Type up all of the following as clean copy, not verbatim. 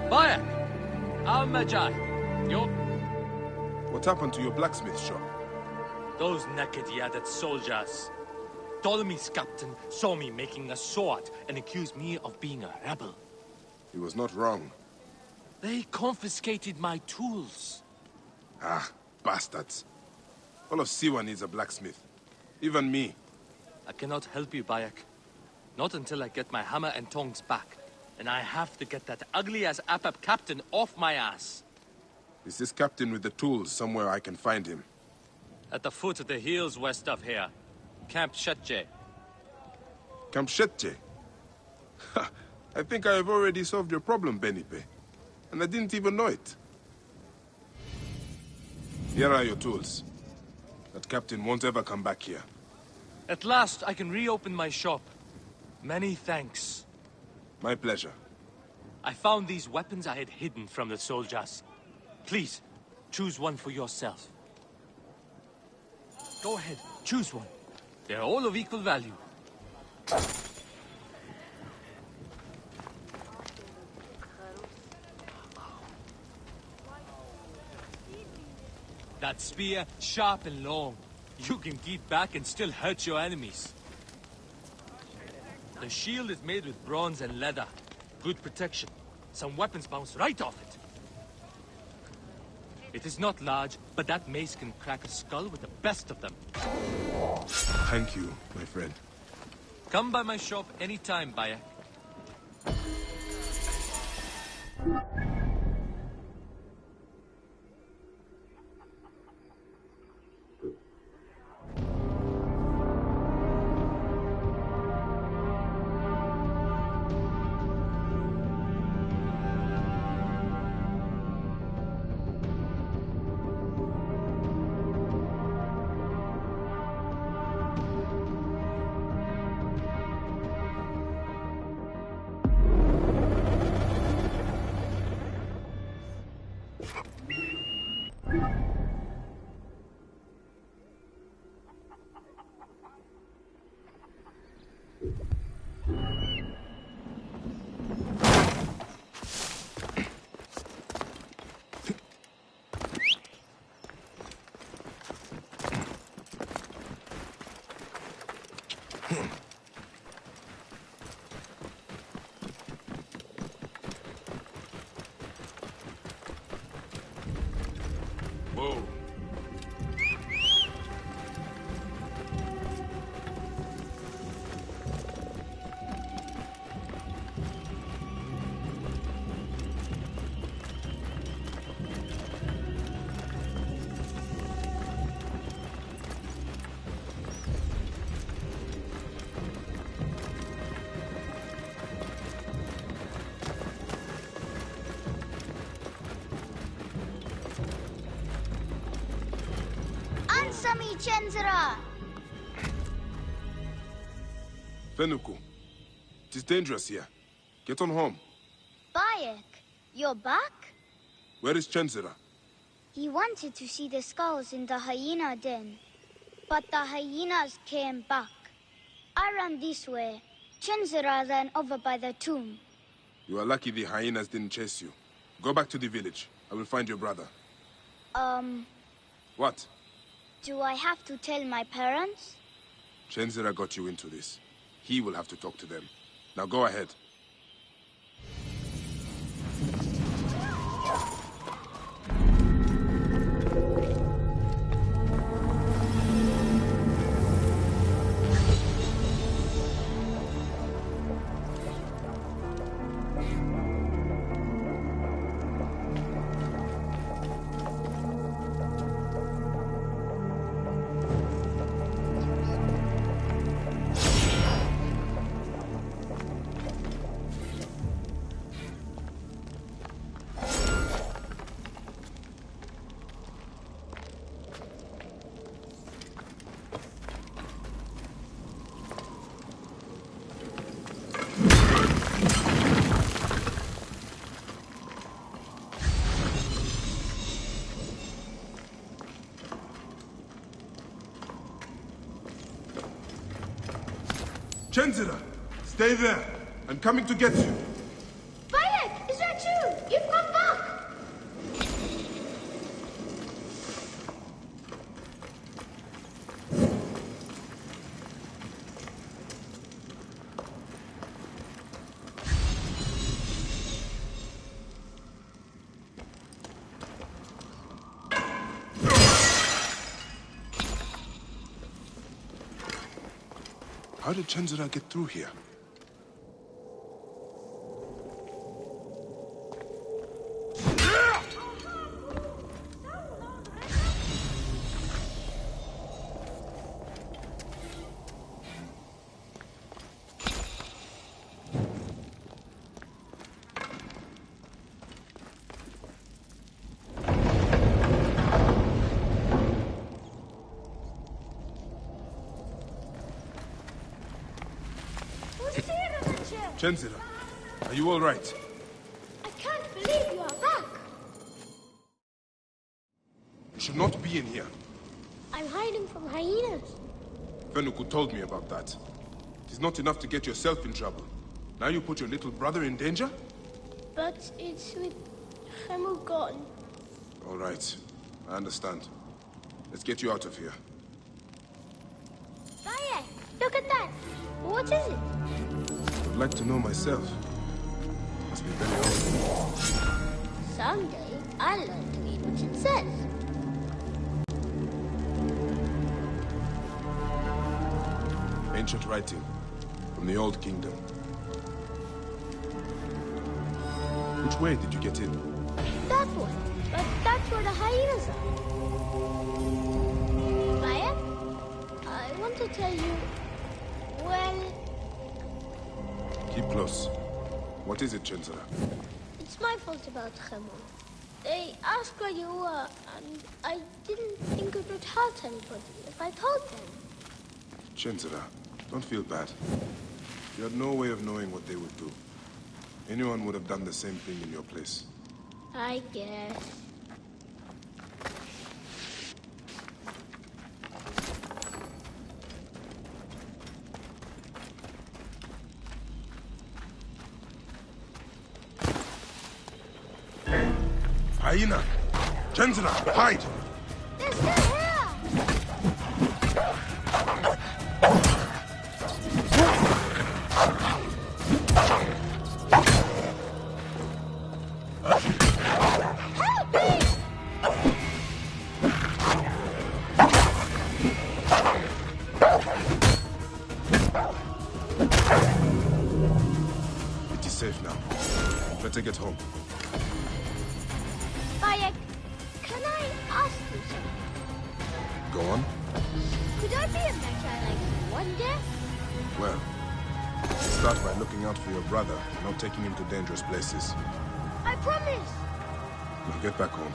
Buyer! Al-Majai, you... What happened to your blacksmith shop? Those naked yadded soldiers. Ptolemy's captain saw me making a sword and accused me of being a rebel. He was not wrong. They confiscated my tools. Ah, bastards. All of Siwa needs a blacksmith. Even me. I cannot help you, Bayek. Not until I get my hammer and tongs back. And I have to get that ugly-ass Apap captain off my ass. Is this captain with the tools somewhere I can find him? At the foot of the hills west of here. Camp Shetje. Camp Shetje? I think I have already solved your problem, Benipe. And I didn't even know it. Here are your tools. That captain won't ever come back here. At last, I can reopen my shop. Many thanks. My pleasure. I found these weapons I had hidden from the soldiers. Please, choose one for yourself. Go ahead, choose one. They're all of equal value. That spear, sharp and long. You can keep back and still hurt your enemies. The shield is made with bronze and leather. Good protection. Some weapons bounce right off it. It is not large, but that mace can crack a skull with the best of them. Thank you, my friend. Come by my shop anytime, Bayek. Whoa. Ansami Chenzera! Fenuku, it is dangerous here. Get on home. Bayek, you're back? Where is Chenzera? He wanted to see the skulls in the hyena den, but the hyenas came back. I ran this way. Chenzera ran over by the tomb. You are lucky the hyenas didn't chase you. Go back to the village. I will find your brother. What? Do I have to tell my parents? Chenzera got you into this. He will have to talk to them. Now go ahead. Chenzira, stay there. I'm coming to get you. Bayek, is that you? You've come back! How did Chenzira get through here? Chenzira, are you all right? I can't believe you are back. You should not be in here. I'm hiding from hyenas. Fenuku told me about that. It is not enough to get yourself in trouble. Now you put your little brother in danger? But it's with Hemu gone. All right, I understand. Let's get you out of here. Bayek, look at that. What is it? I'd like to know myself. Must be very old. Someday, I'll learn to read what it says. Ancient writing from the Old Kingdom. Which way did you get in? That one. But that's where the hyenas are. Bayek, I want to tell you, well, Keep close. What is it, Chenzira? it's my fault about Hemu. They asked where you were, and I didn't think it would hurt anybody if I told them. Chenzira, don't feel bad. You had no way of knowing what they would do. Anyone would have done the same thing in your place. I guess. Hyena! Chenzira, hide! They're still here! Help me! It is safe now. Better get home. Bayek, can I ask you something? Go on. Could I be a mecha like you one day? Well, start by looking out for your brother and not taking him to dangerous places. I promise! Now get back home.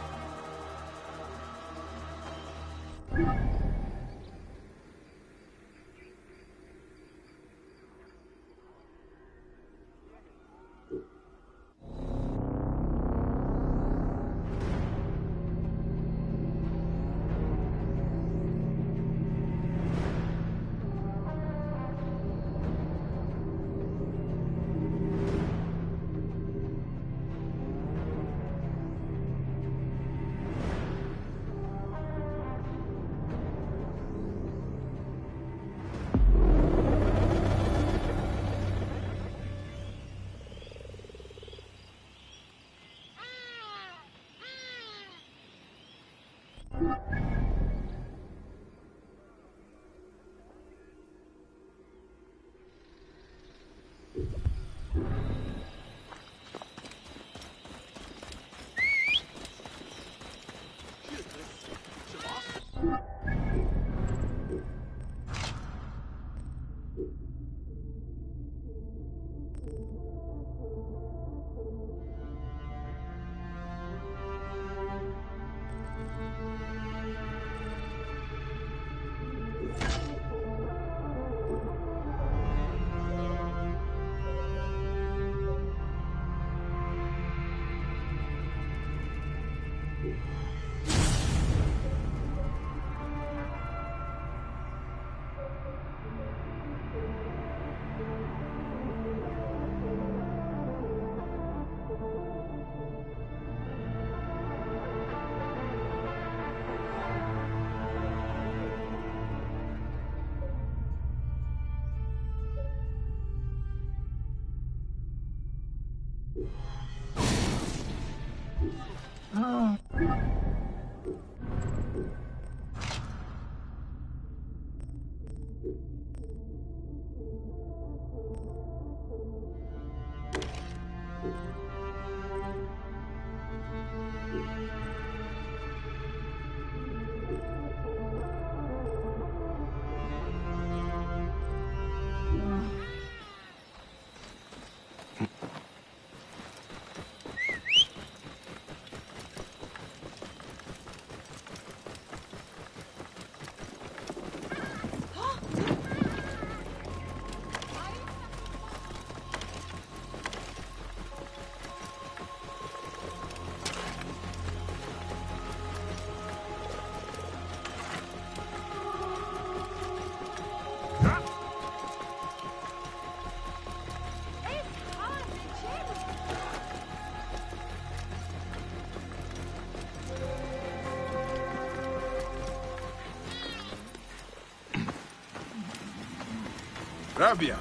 Rabia!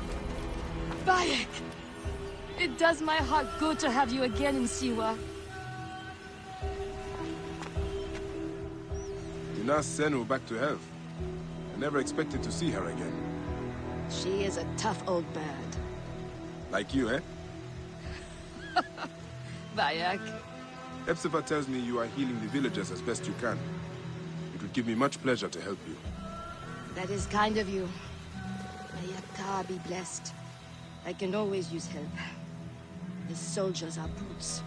Bayek! It does my heart good to have you again in Siwa. You nursed Senu back to health. I never expected to see her again. She is a tough old bird. Like you, eh? Bayek. Epsifa tells me you are healing the villagers as best you can. It would give me much pleasure to help you. That is kind of you. May Yaka be blessed. I can always use help. The soldiers are brutes.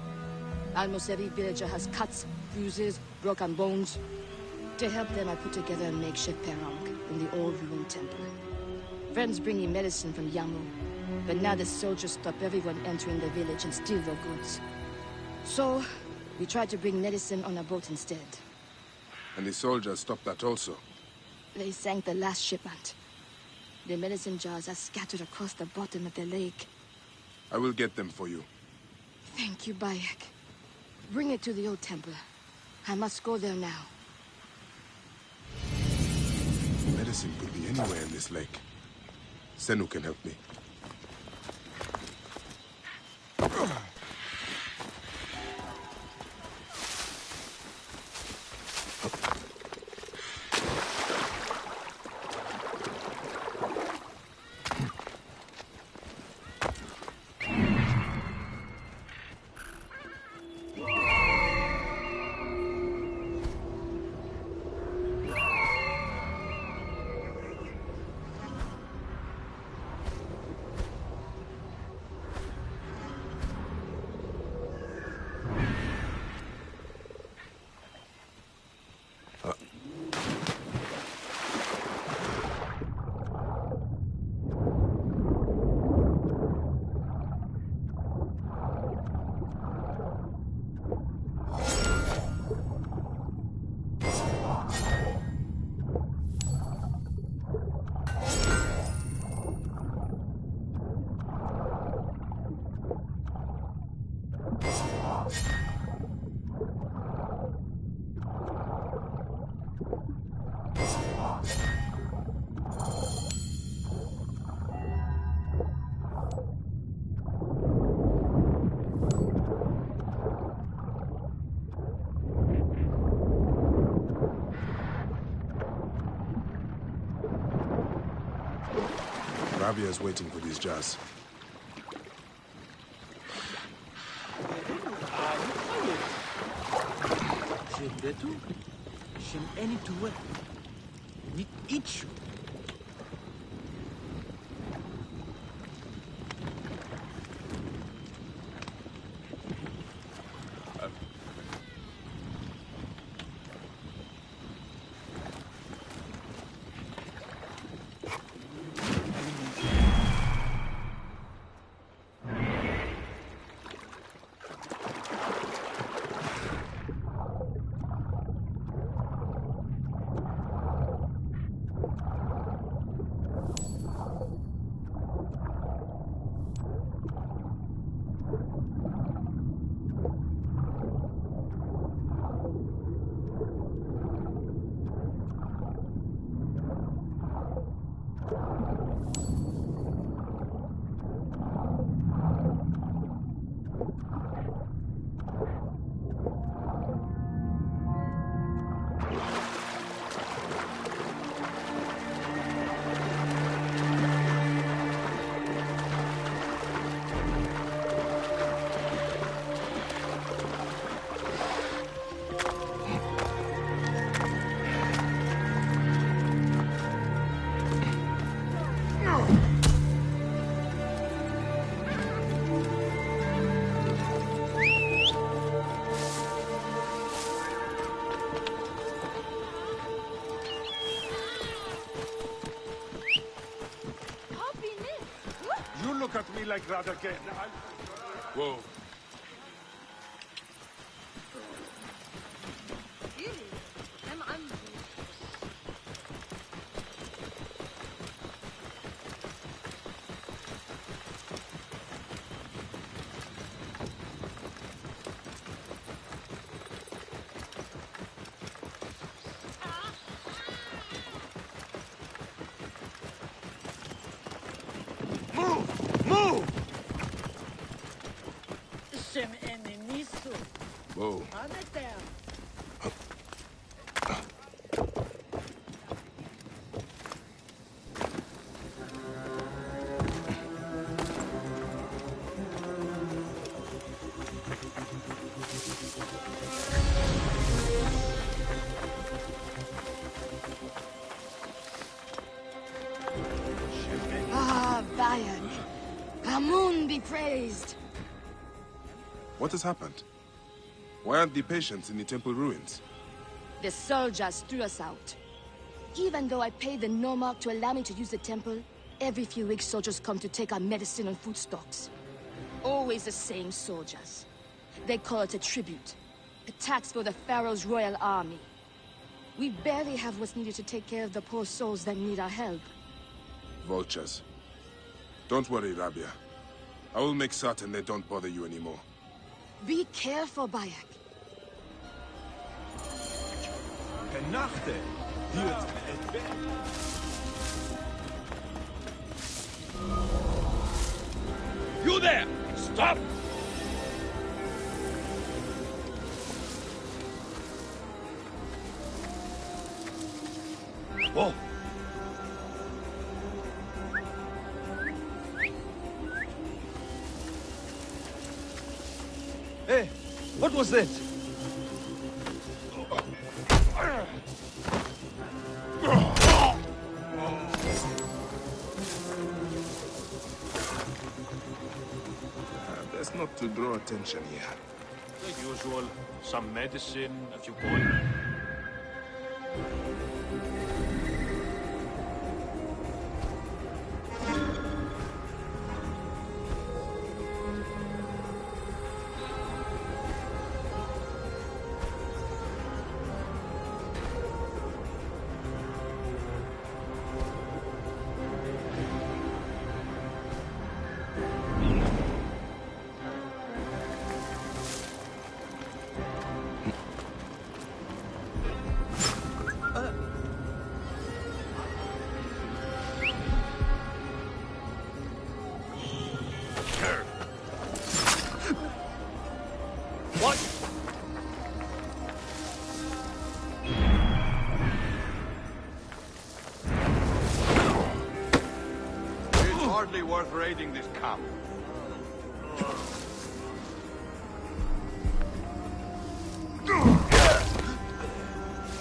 Almost every villager has cuts, bruises, broken bones. To help them, I put together a makeshift perang in the old ruined temple. Friends bring me medicine from Yamu, but now the soldiers stop everyone entering the village and steal their goods. So, we tried to bring medicine on a boat instead. And the soldiers stopped that also. They sank the last shipment. The medicine jars are scattered across the bottom of the lake. I will get them for you. Thank you, Bayek. Bring it to the old temple. I must go there now. Medicine could be anywhere in this lake. Senu can help me. Rabia is waiting for these jars. look at me like that again. Whoa. Whoa. Ah, Bayek. Amun be praised. What has happened? Why aren't the patients in the temple ruins? The soldiers threw us out. Even though I paid the Nomarch to allow me to use the temple, every few weeks soldiers come to take our medicine and food stocks. Always the same soldiers. They call it a tribute. A tax for the Pharaoh's royal army. We barely have what's needed to take care of the poor souls that need our help. Vultures. Don't worry, Rabia. I will make certain they don't bother you anymore. Be careful, Bayek. You there! Stop! Whoa! Hey, what was that? Best not to draw attention here. The usual. Some medicine, a few coins. Hardly worth raiding this camp.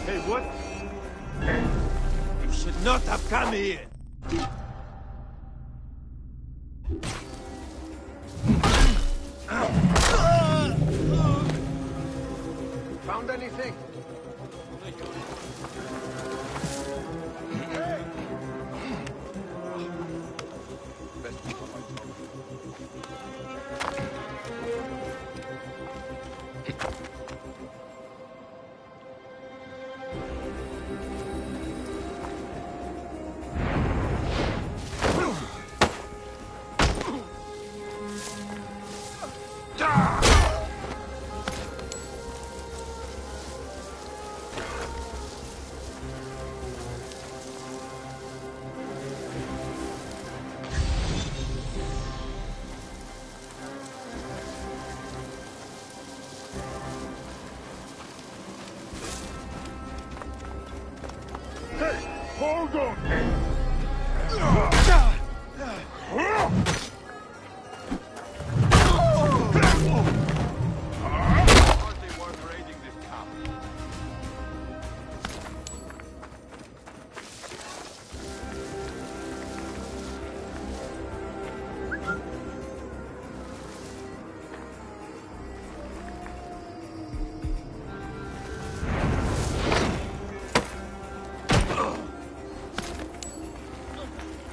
Hey, what? You should not have come here. Found anything? Hold on! Hardly worth raiding this camp.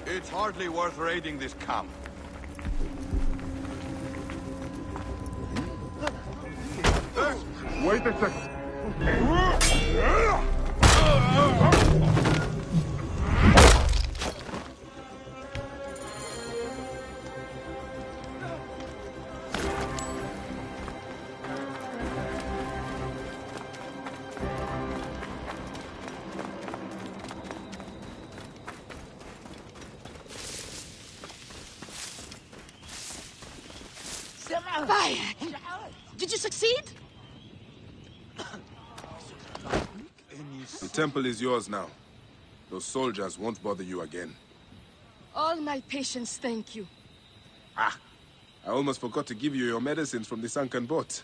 It's hardly worth raiding this camp. Wait a second. Bayek! Did you succeed? The temple is yours now. Those soldiers won't bother you again. All my patience, thank you. Ah! I almost forgot to give you your medicines from the sunken boat.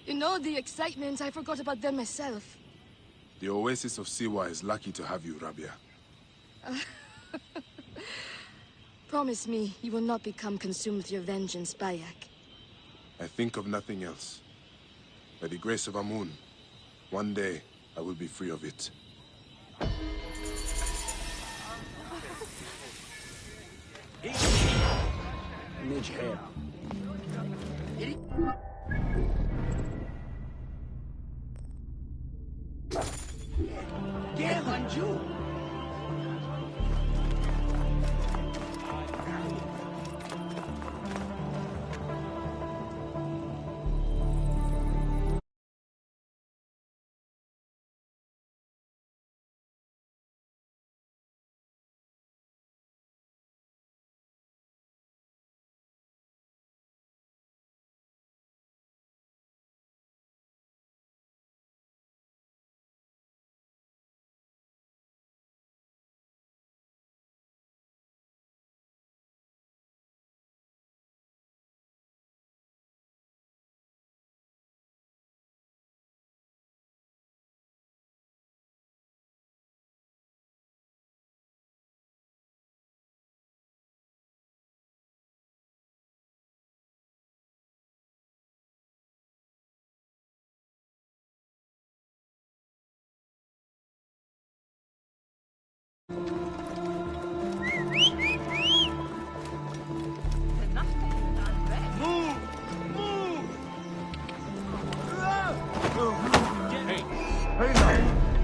In all the excitement, I forgot about them myself. The oasis of Siwa is lucky to have you, Rabia. Promise me you will not become consumed with your vengeance, Bayek. I think of nothing else. By the grace of Amun, one day I will be free of it.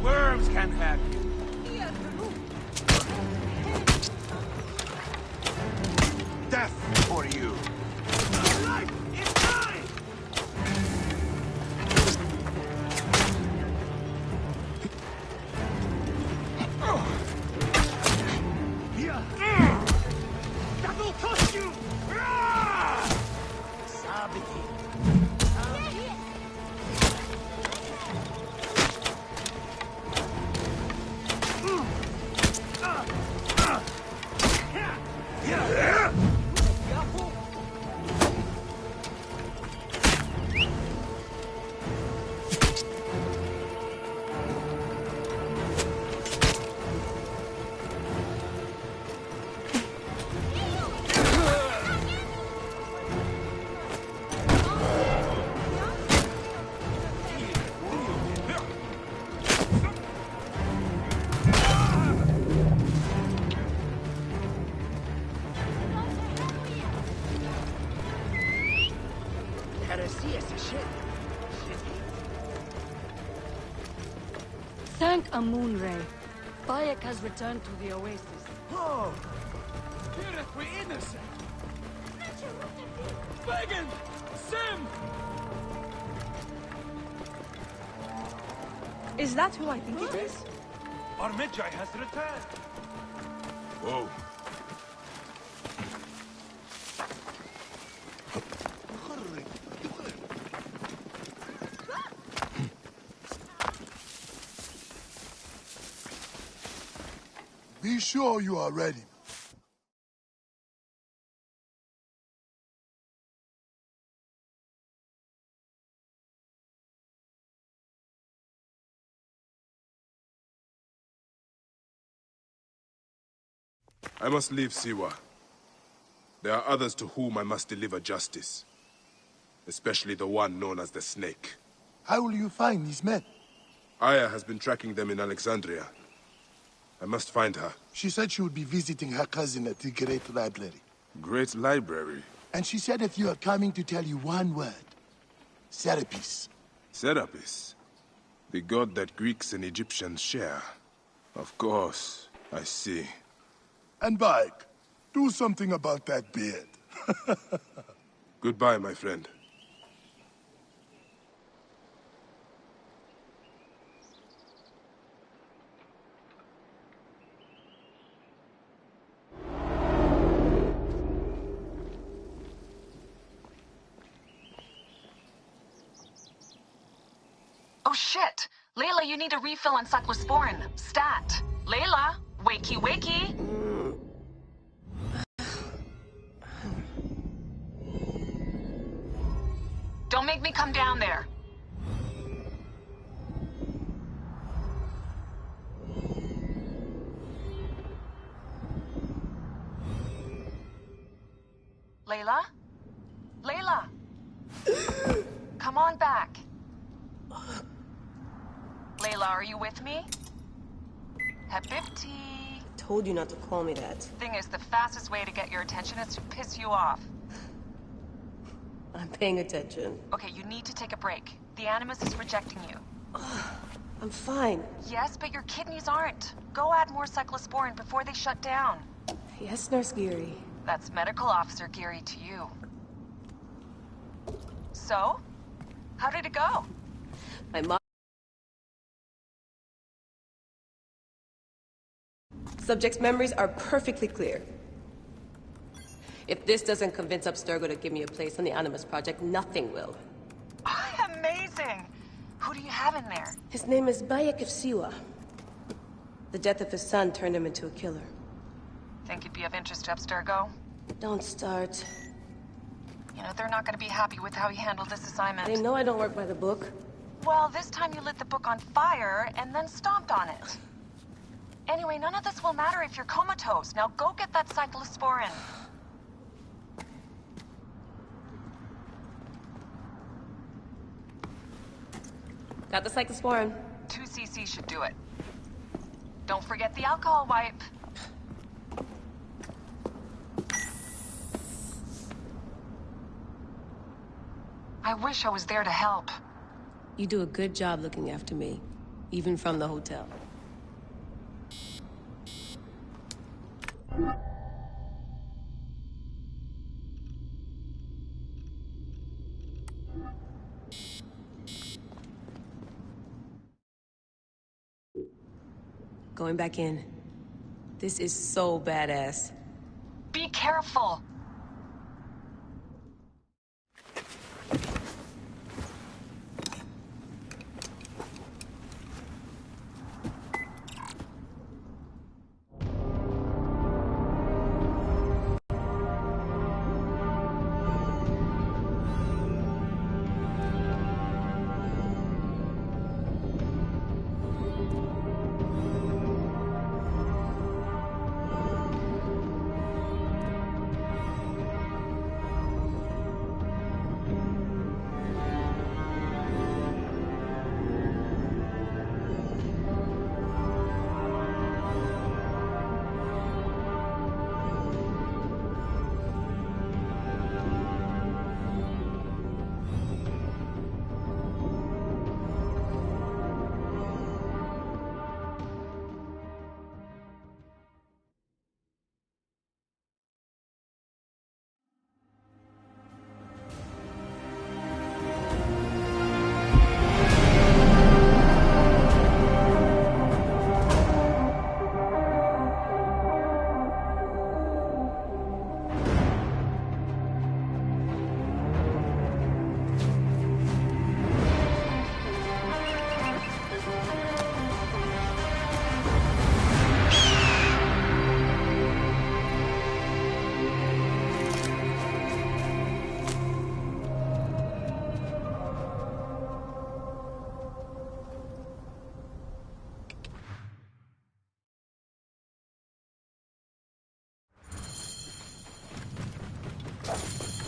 Worms can have you. Death for you! Life is mine! That will cost you! Thank Amun Ray. Bayek has returned to the oasis. Oh! Here we innocent! Megan! Sim! Is that who I think it is? Our Magi has returned! Whoa. Be sure you are ready. I must leave Siwa. There are others to whom I must deliver justice. Especially the one known as the Snake. How will you find these men? Aya has been tracking them in Alexandria. I must find her. She said she would be visiting her cousin at the Great Library. Great Library? And she said if you are coming to tell you one word, Serapis. Serapis. The god that Greeks and Egyptians share. Of course, I see. And Bayek, do something about that beard. Goodbye, my friend. Oh shit! Layla, you need a refill on cyclosporin. Stat! Layla! Wakey wakey! Don't make me come down there. Layla? Layla! Come on back. Layla, are you with me? Habibti. Told you not to call me that. Thing is, the fastest way to get your attention is to piss you off. I'm paying attention. Okay, you need to take a break. The Animus is rejecting you. I'm fine. Yes, but your kidneys aren't. Go add more cyclosporin before they shut down. Yes, Nurse Geary. That's Medical Officer Geary to you. So? How did it go? My mom... Subject's memories are perfectly clear. If this doesn't convince Abstergo to give me a place on the Animus Project, nothing will. Amazing! Who do you have in there? His name is Bayek of Siwa. The death of his son turned him into a killer. Think you'd be of interest to Abstergo? Don't start. You know, they're not gonna be happy with how he handled this assignment. They know I don't work by the book. Well, this time you lit the book on fire and then stomped on it. Anyway, none of this will matter if you're comatose. Now go get that cyclosporin. Got the cyclosporin. 2 cc should do it. Don't forget the alcohol wipe. I wish I was there to help. You do a good job looking after me, even from the hotel. Going back in. This is so badass. Be careful.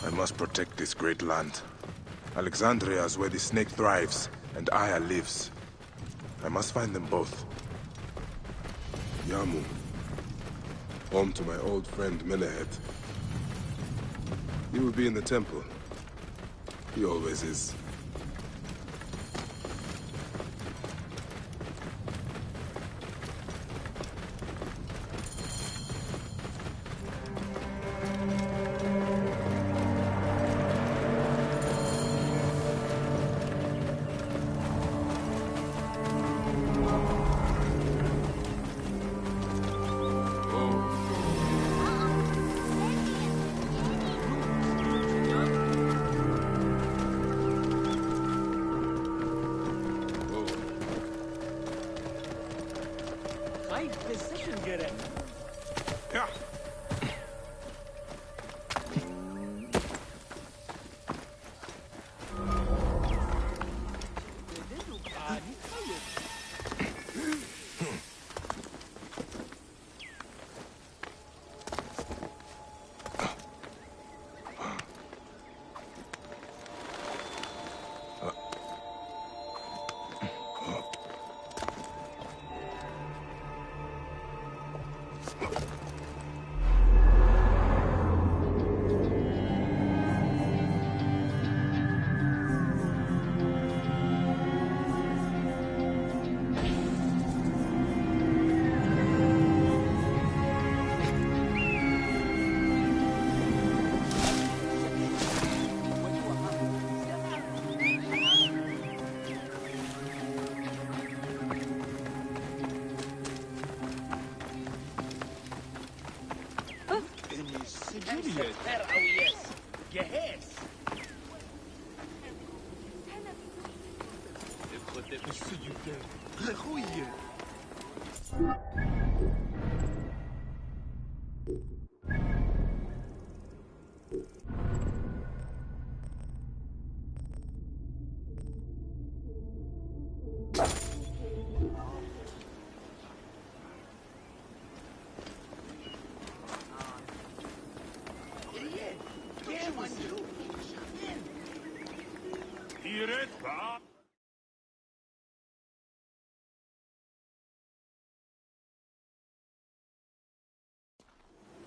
I must protect this great land. Alexandria is where the snake thrives, and Aya lives. I must find them both. Yamu. Home to my old friend Melehet. He will be in the temple. He always is. Yeah.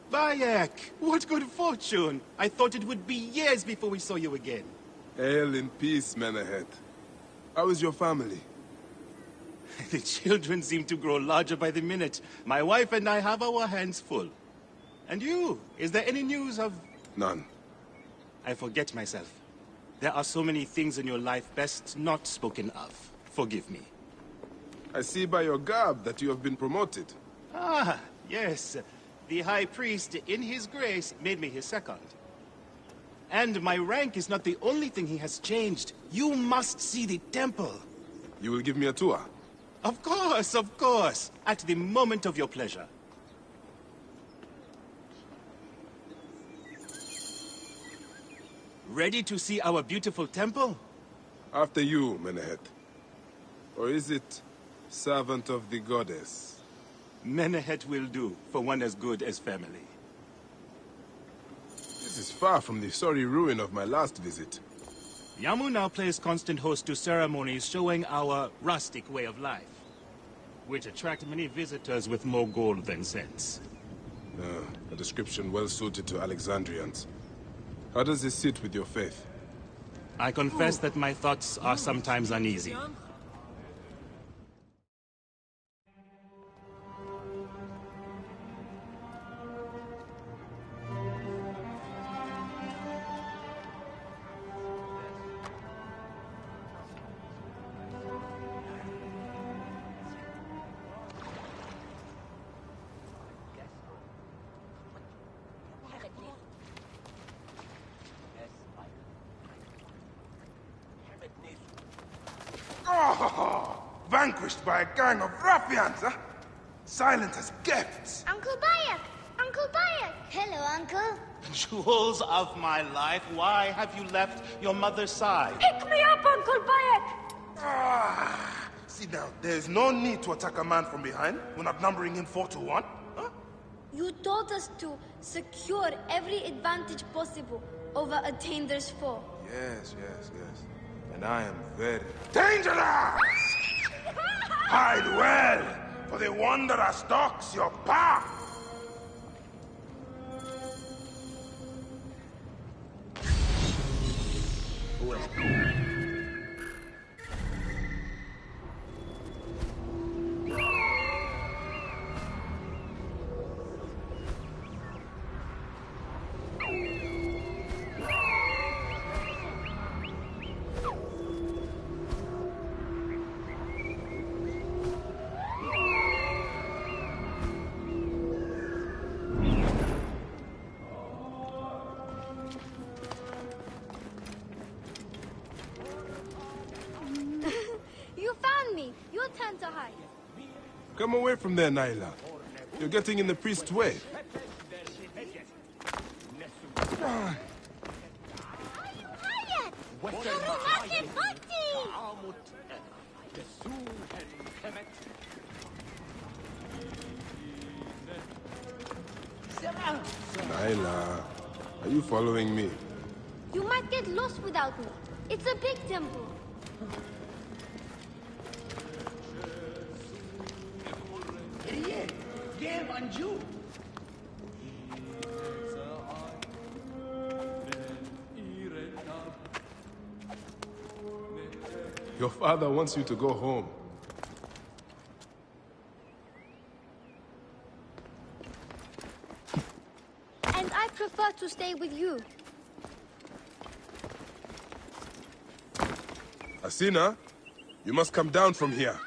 Bayek, what good fortune! I thought it would be years before we saw you again. Hail in peace, Menahet. How is your family? The children seem to grow larger by the minute. My wife and I have our hands full. And you, is there any news of... None. I forget myself. There are so many things in your life best not spoken of. Forgive me. I see by your garb that you have been promoted. Ah, yes. The High Priest, in his grace, made me his second. And my rank is not the only thing he has changed. You must see the temple. You will give me a tour? Of course, of course. At the moment of your pleasure. Ready to see our beautiful temple? After you, Menahet. Or is it servant of the goddess? Menahet will do, for one as good as family. This is far from the sorry ruin of my last visit. Yamu now plays constant host to ceremonies showing our rustic way of life, which attract many visitors with more gold than sense. A description well suited to Alexandrians. How does this sit with your faith? I confess that my thoughts are sometimes uneasy. Oh, vanquished by a gang of ruffians, huh? Silent as gifts. Uncle Bayek! Uncle Bayek! Hello, Uncle. Jewels of my life, why have you left your mother's side? Pick me up, Uncle Bayek! Sit down. There's no need to attack a man from behind. We're not numbering him 4-1. Huh? You told us to secure every advantage possible over a dangerous foe. Yes. And I am very dangerous! Hide well, for the wanderer stalks your path! Come away from there, Naila. You're getting in the priest's way. Naila, are you following me? You might get lost without me. It's a big temple. Your father wants you to go home. And I prefer to stay with you. Asina, you must come down from here.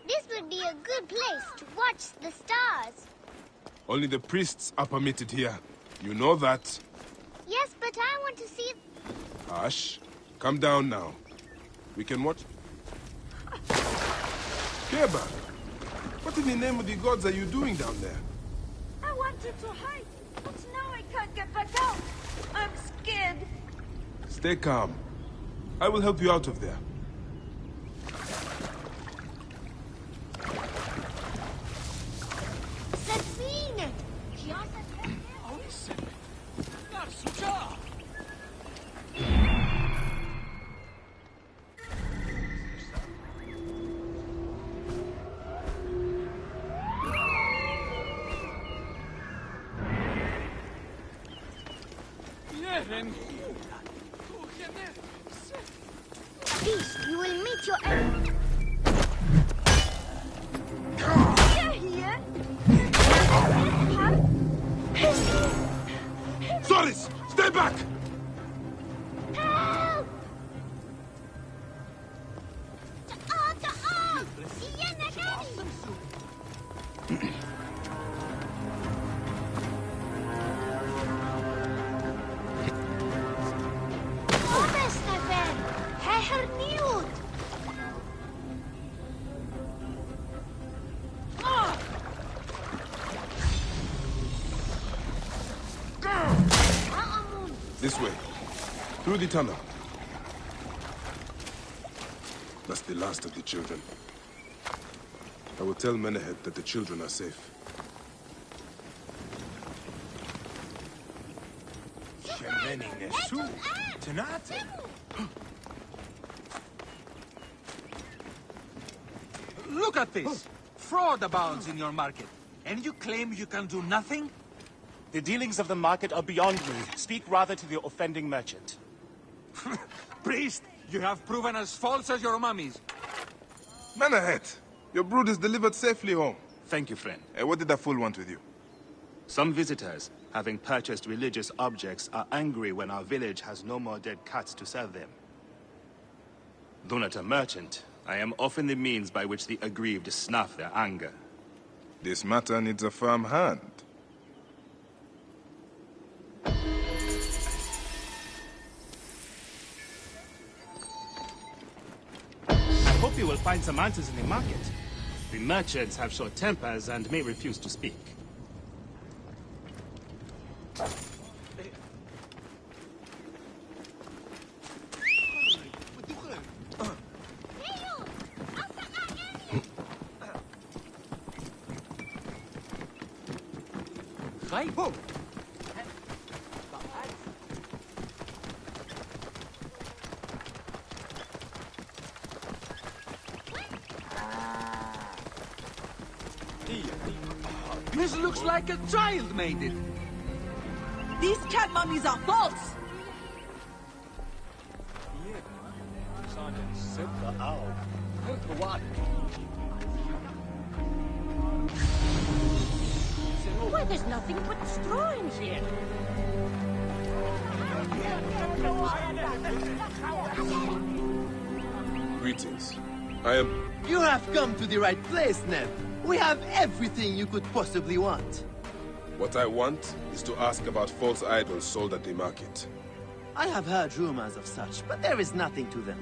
This would be a good place to watch the stars. Only the priests are permitted here. You know that. Yes, but I want to see... Hush. Come down now. We can watch... Keba! What in the name of the gods are you doing down there? I wanted to hide, but now I can't get back out. I'm scared. Stay calm. I will help you out of there. Beast, you will meet your end. Soris! Stay back! Help! This way. Through the tunnel. That's the last of the children. I will tell Menehet that the children are safe. Look at this! Fraud abounds in your market. And you claim you can do nothing? The dealings of the market are beyond me. Speak rather to the offending merchant. Priest, you have proven as false as your mummies. Menehet, your brood is delivered safely home. Thank you, friend. What did that fool want with you? Some visitors, having purchased religious objects, are angry when our village has no more dead cats to sell them. Though not a merchant, I am often the means by which the aggrieved snuff their anger. This matter needs a firm hand. I hope you will find some answers in the market. The merchants have short tempers and may refuse to speak. This looks like a child made it. These cat mummies are false! Why, there's nothing but straw in here. Greetings. I am... You have come to the right place, Neb. We have everything you could possibly want. What I want is to ask about false idols sold at the market. I have heard rumors of such, but there is nothing to them.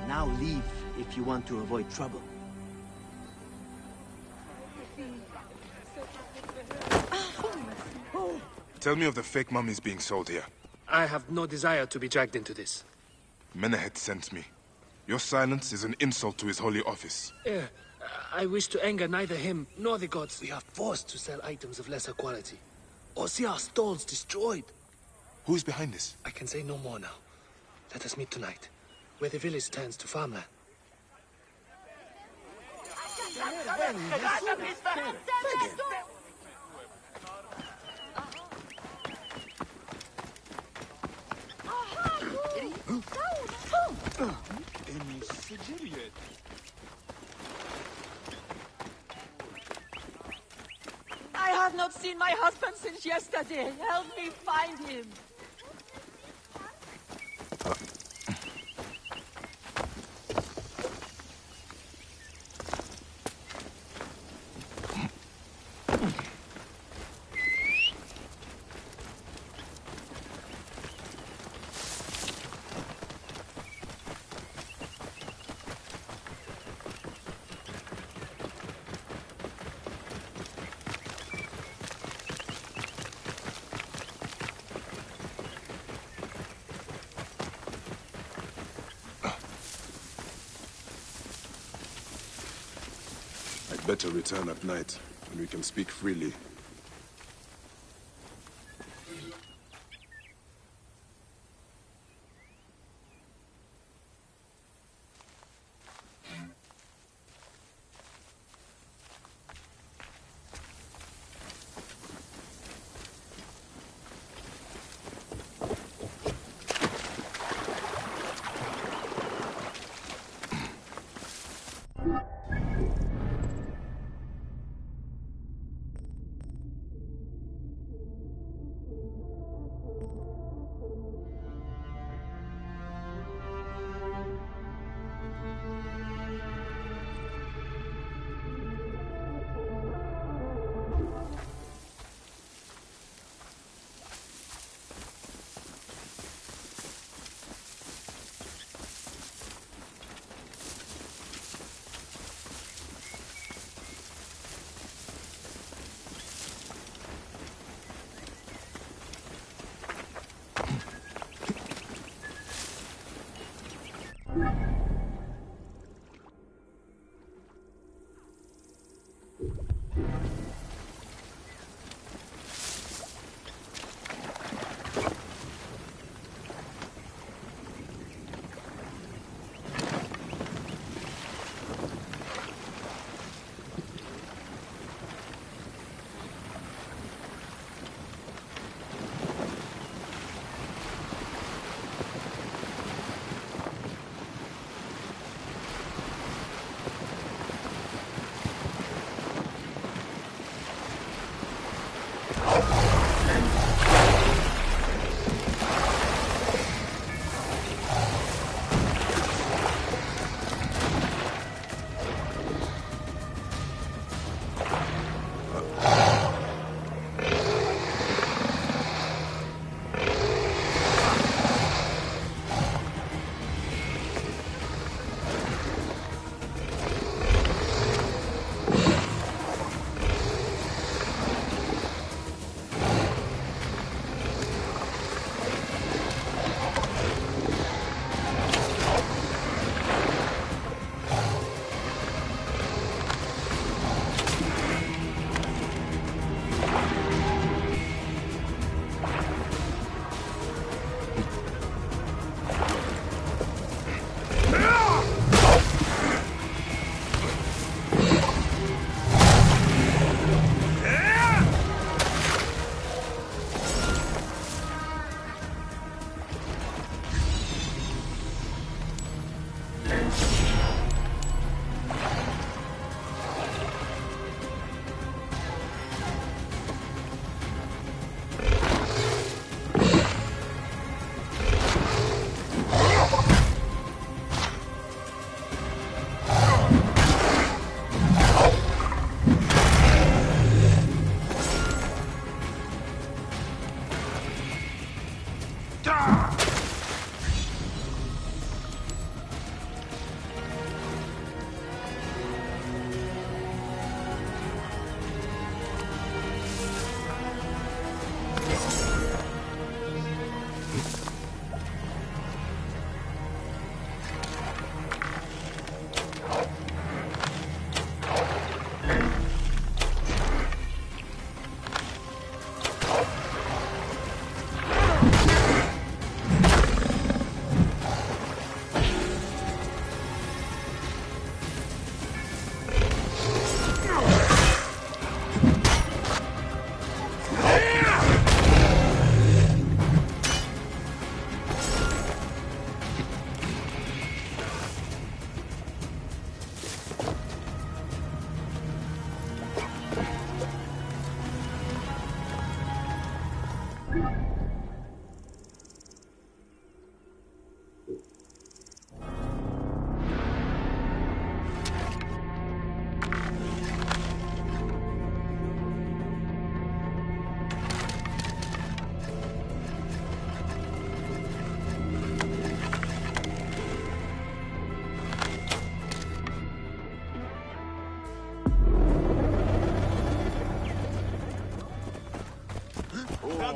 Now leave if you want to avoid trouble. Tell me of the fake mummies being sold here. I have no desire to be dragged into this. Menehet sent me. Your silence is an insult to his holy office. I wish to anger neither him nor the gods. We are forced to sell items of lesser quality, or see our stalls destroyed. Who's behind this? I can say no more now. Let us meet tonight, where the village turns to farmland. I have not seen my husband since yesterday. Help me find him. I'd better return at night, when we can speak freely.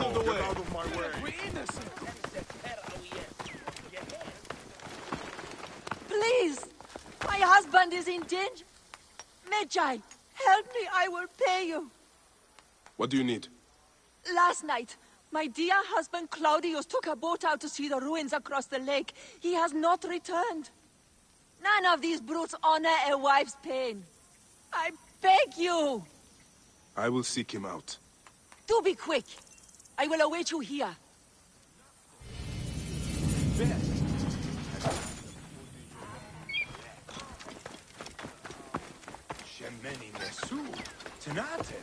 out of the way! Get out of my way! We're innocent. Please! My husband is in danger. Magi, help me, I will pay you. What do you need? Last night, my dear husband Claudius took a boat out to see the ruins across the lake. He has not returned. None of these brutes honor a wife's pain. I beg you! I will seek him out. Do be quick. I will await you here. Shemeni Nesu. Tenate.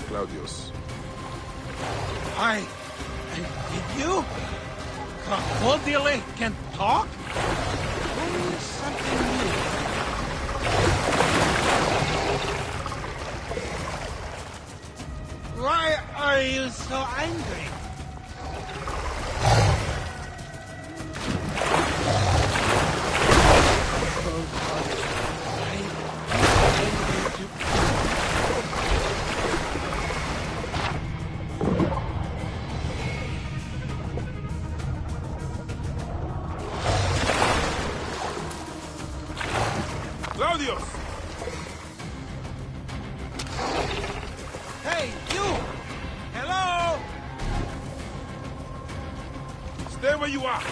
Claudius. Did you? Crocodile can talk? Only something new. Why are you so angry? Claudius! Hey, you! Hello! Stay where you are!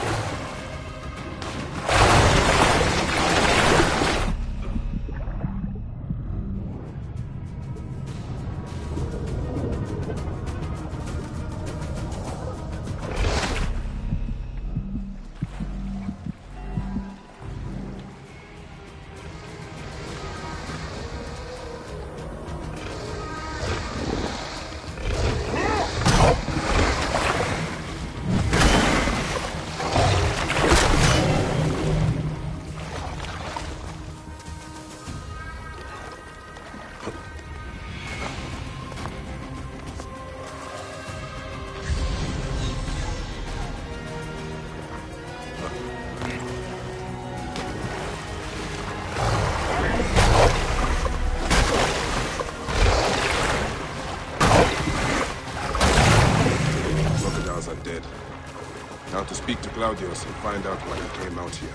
Now to speak to Claudius and find out why he came out here.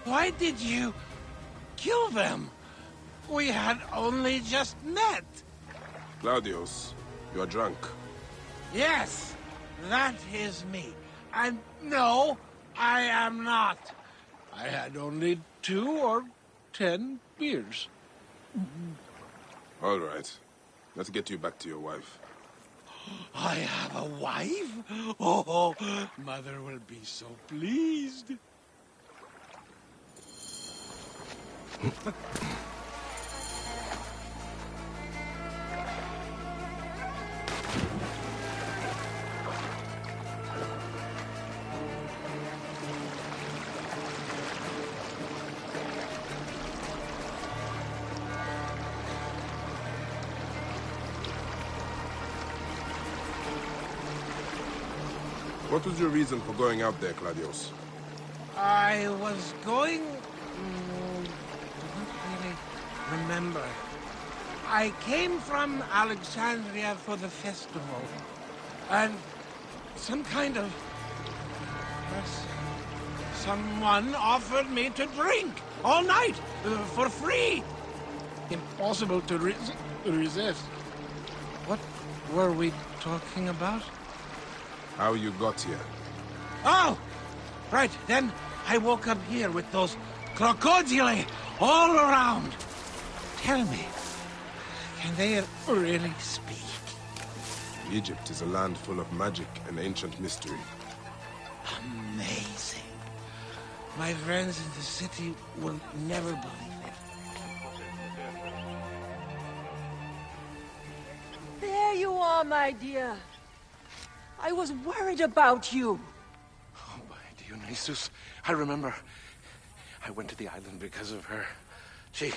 Why did you kill them? We had only just met. Claudius, you are drunk. Yes, that is me. And no, I am not. I had only 2 or 10 beers. All right. Let's get you back to your wife. I have a wife? Oh, Mother will be so pleased. What was your reason for going out there, Claudius? I was going... I don't really remember. I came from Alexandria for the festival. And some kind of... someone offered me to drink all night for free. impossible to resist. What were we talking about? How you got here? Oh! Right, then I woke up here with those crocodili all around. Tell me, can they really speak? Egypt is a land full of magic and ancient mystery. Amazing. My friends in the city will never believe it. There you are, my dear. I was worried about you. Oh, my Dionysus, I remember. I went to the island because of her. She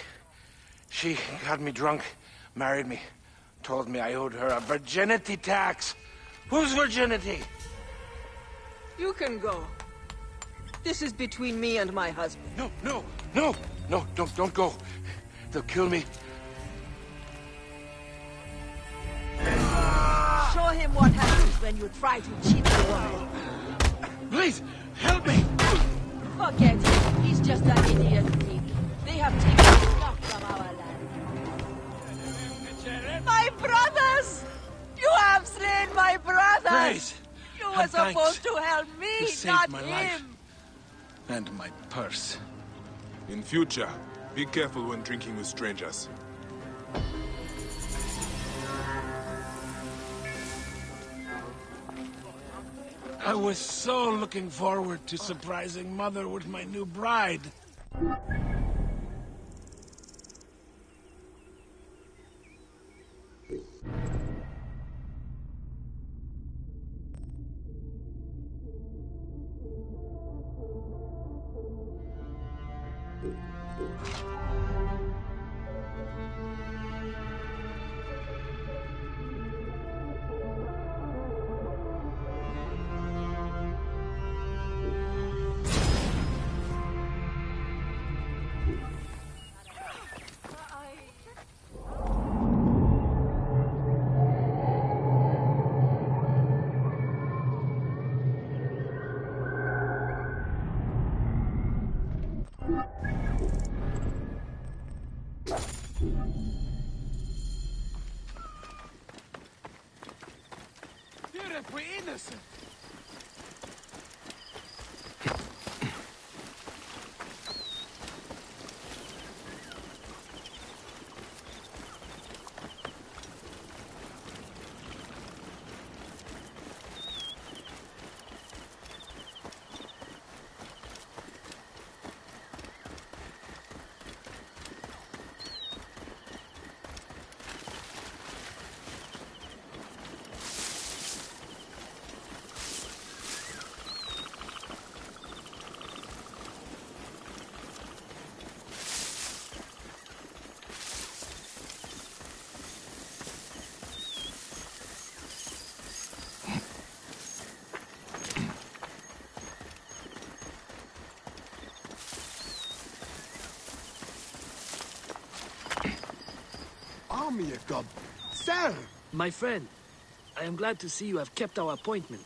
got me drunk, married me, told me I owed her a virginity tax. Whose virginity? You can go. This is between me and my husband. No, don't go. They'll kill me. Show him what happens when you try to cheat the woman. Please, help me. Forget him. He's just an idiot freak. They have taken stuff from our land. My brothers! You have slain my brothers! Praise You were and thanks supposed to help me, to save not my him! life. And my purse. In future, be careful when drinking with strangers. I was so looking forward to surprising Mother with my new bride. We're innocent. Army of God. Sir! My friend, I am glad to see you have kept our appointment.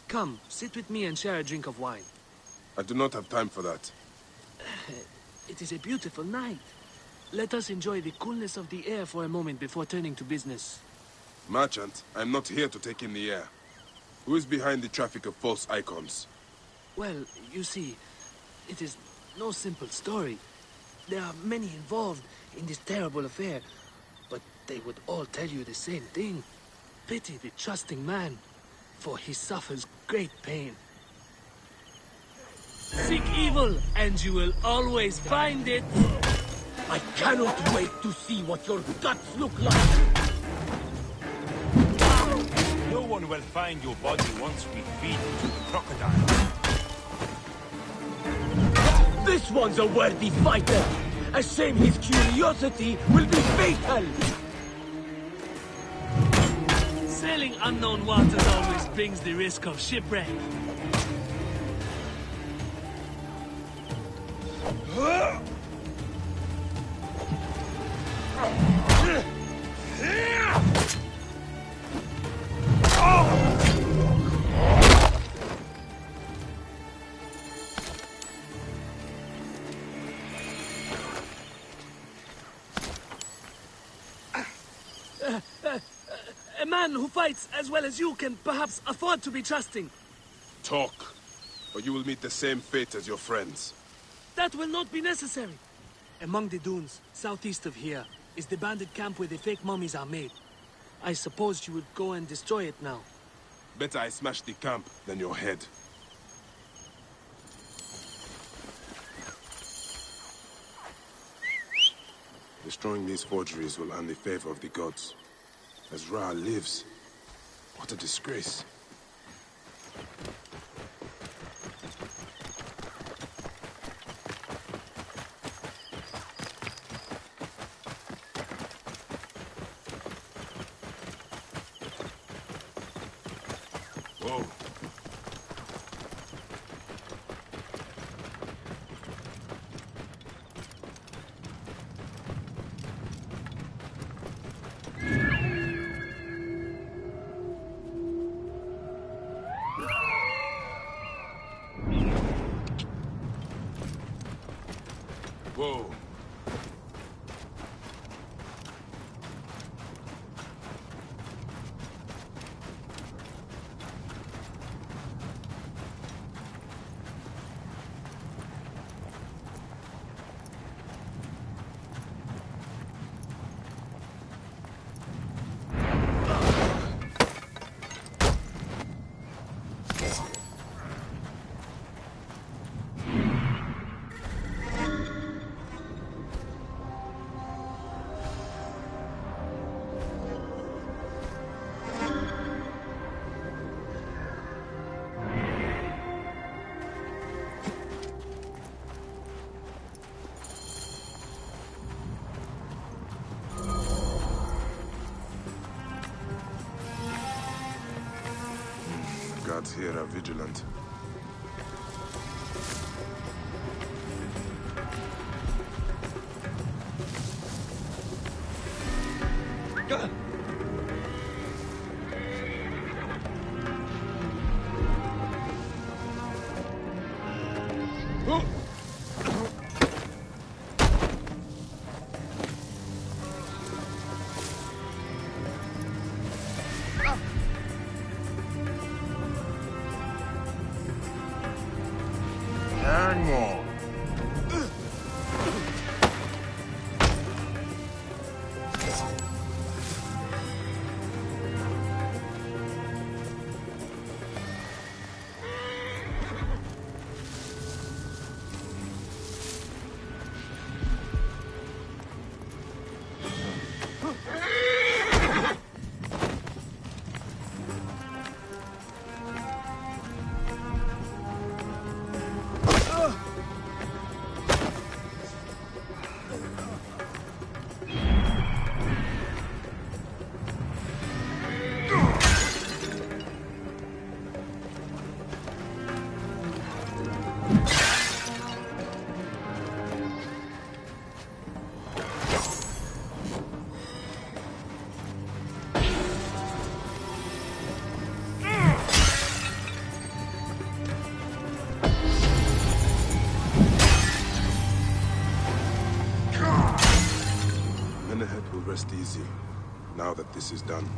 Come, sit with me and share a drink of wine. I do not have time for that. It is a beautiful night. Let us enjoy the coolness of the air for a moment before turning to business. Merchant, I am not here to take in the air. Who is behind the traffic of false icons? Well, you see, it is no simple story. There are many involved in this terrible affair, but they would all tell you the same thing. Pity the trusting man, for he suffers great pain. Seek evil, and you will always find it. I cannot wait to see what your guts look like. No one will find your body once we feed it to the crocodile. This one's a worthy fighter. A shame his curiosity will be fatal. Sailing unknown waters always brings the risk of shipwreck. man who fights as well as you can perhaps afford to be trusting. Talk, or you will meet the same fate as your friends. That will not be necessary. Among the dunes, southeast of here, is the bandit camp where the fake mummies are made. I suppose you would go and destroy it now. Better I smash the camp than your head. Destroying these forgeries will earn the favor of the gods. As Ra lives, what a disgrace. Whoa. Whoa. Guards here are vigilant. Hang on. Menehet will rest easy, now that this is done.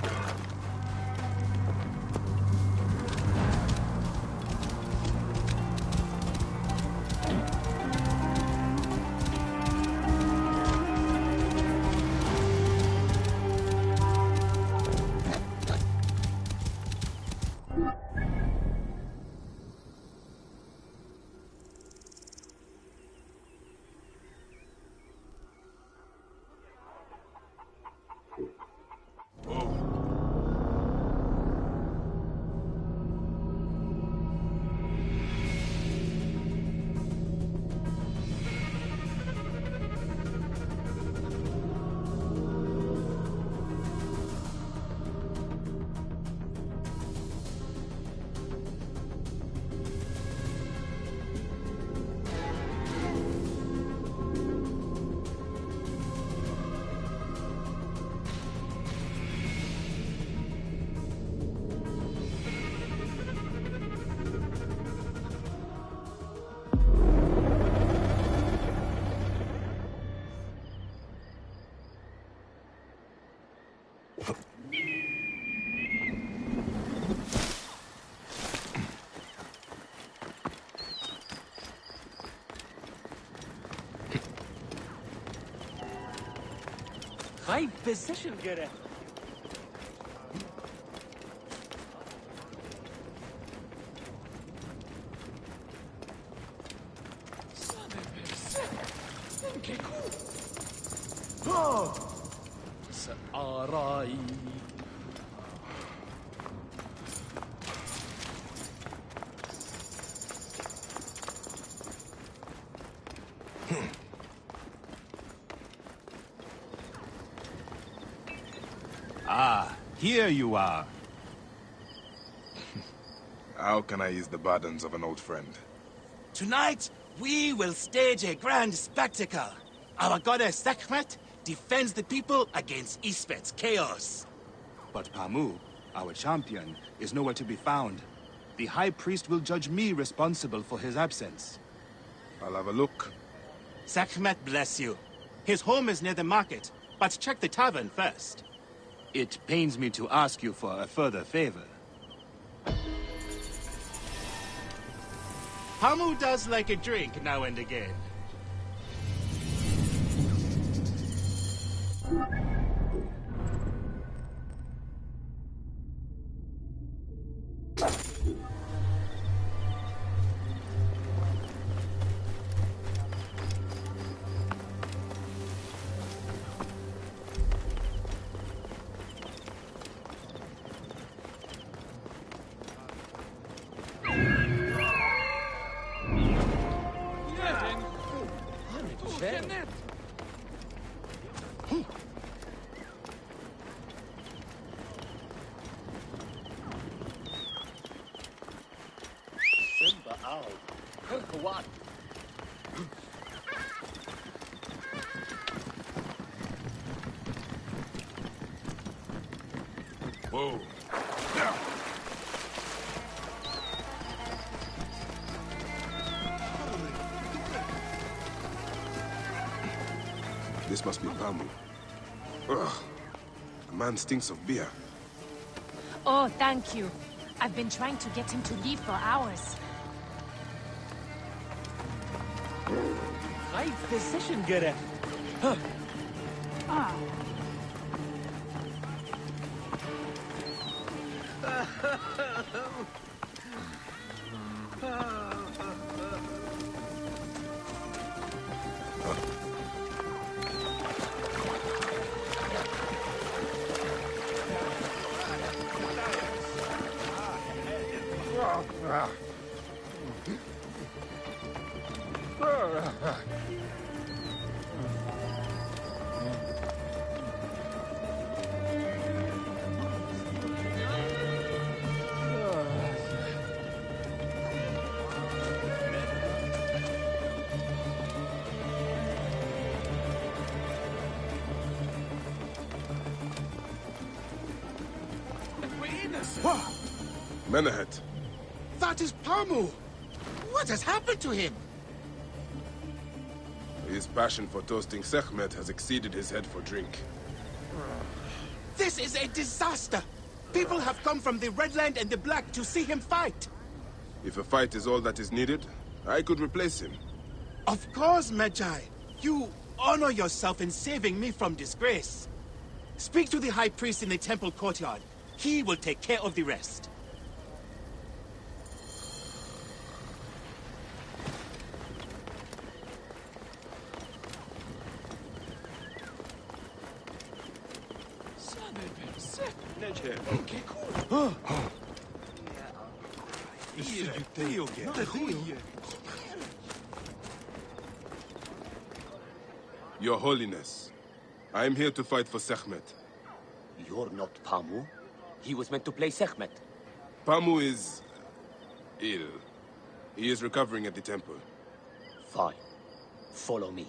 High position gerecht. سأراي. Ah, here you are. How can I ease the burdens of an old friend? Tonight, we will stage a grand spectacle. Our goddess Sekhmet defends the people against Ispet's chaos. But Pamu, our champion, is nowhere to be found. The High Priest will judge me responsible for his absence. I'll have a look. Sekhmet bless you. His home is near the market, but check the tavern first. It pains me to ask you for a further favor. Pamu does like a drink now and again. Whoa. This must be Pamu. Ugh. The man stinks of beer. Oh, thank you. I've been trying to get him to leave for hours. High position gerecht. Huh. Ah. Menahet. That is Pamu! What has happened to him? His passion for toasting Sekhmet has exceeded his head for drink. This is a disaster! People have come from the Red Land and the Black to see him fight! If a fight is all that is needed, I could replace him. Of course, Magi. You honor yourself in saving me from disgrace. Speak to the High Priest in the temple courtyard. He will take care of the rest. Okay, cool. Your Holiness, I am here to fight for Sekhmet. You're not Pamu. He was meant to play Sekhmet. Pamu is ill. He is recovering at the temple. Fine. Follow me.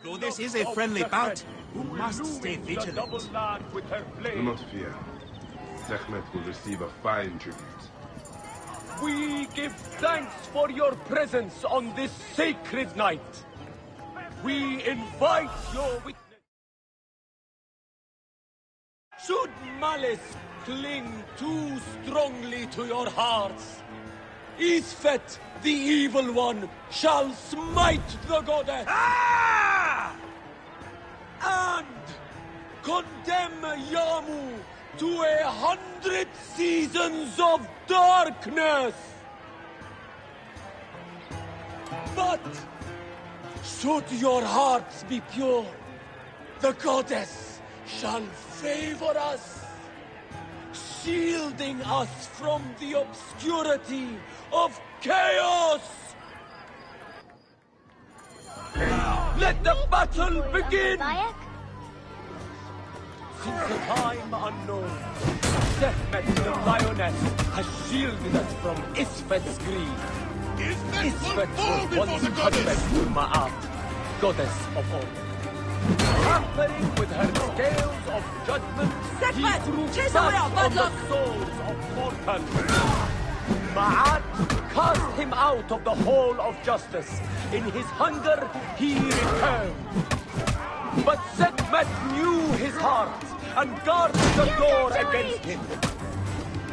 Though this is a friendly bout, you must stay vigilant. Do not fear. Sekhmet will receive a fine tribute. We give thanks for your presence on this sacred night. We invite your witness. Should malice cling too strongly to your hearts, Isfet, the evil one, shall smite the goddess. And condemn Yamu to 100 seasons of darkness. But should your hearts be pure, the goddess shall favor us, shielding us from the obscurity of chaos. Let the battle begin! Since a time unknown, Sekhmet the lioness has shielded us from Isfet's greed. Isfet was once husband to Ma'at, goddess of all. Tampering with her scales of judgment, Sekhmet, he threw chase away our dust on bad the luck! souls of mortals. Ma'at cast him out of the hall of justice. In his hunger, he returned. But Sekhmet knew his heart and guarded the door against him.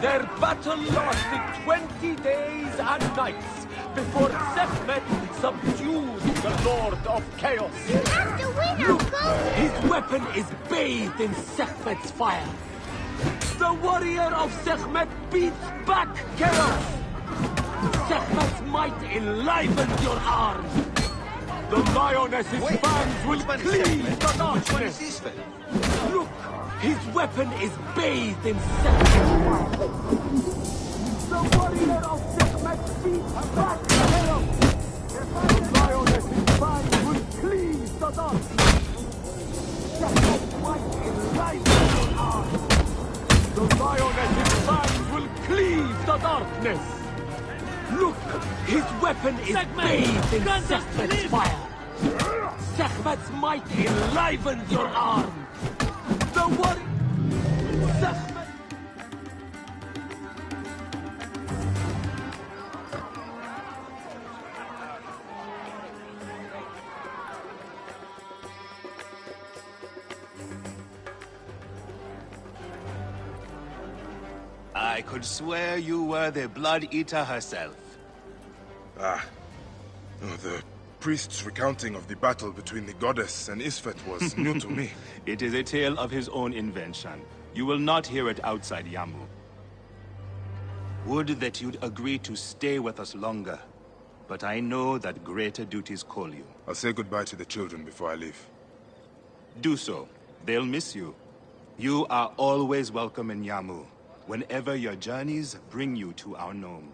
Their battle lasted 20 days and nights before Sekhmet subdued the Lord of Chaos. You have to win, Look, Uncle! his weapon is bathed in Sekhmet's fire. The warrior of Sekhmet beats back Chaos. Sekhmet's might enlivens your arms. The lioness's fangs will cleave the darkness. Look, his weapon is bathed in Sekhmet's fire. The warrior of Sekhmet beats back Chaos. The lioness's fangs will cleave the darkness. Sekhmet's might enlivens your arms. The lioness's fangs will cleave the darkness. Look, his weapon is bathed in Sekhmet's fire. Sekhmet's might enlivens your arm. The warrior... Sekhmet... I could swear you were the Blood Eater herself. The priest's recounting of the battle between the goddess and Isfet was new to me. It is a tale of his own invention. You will not hear it outside Yamu. Would that you'd agree to stay with us longer. But I know that greater duties call you. I'll say goodbye to the children before I leave. Do so. They'll miss you. You are always welcome in Yamu, whenever your journeys bring you to our gnome.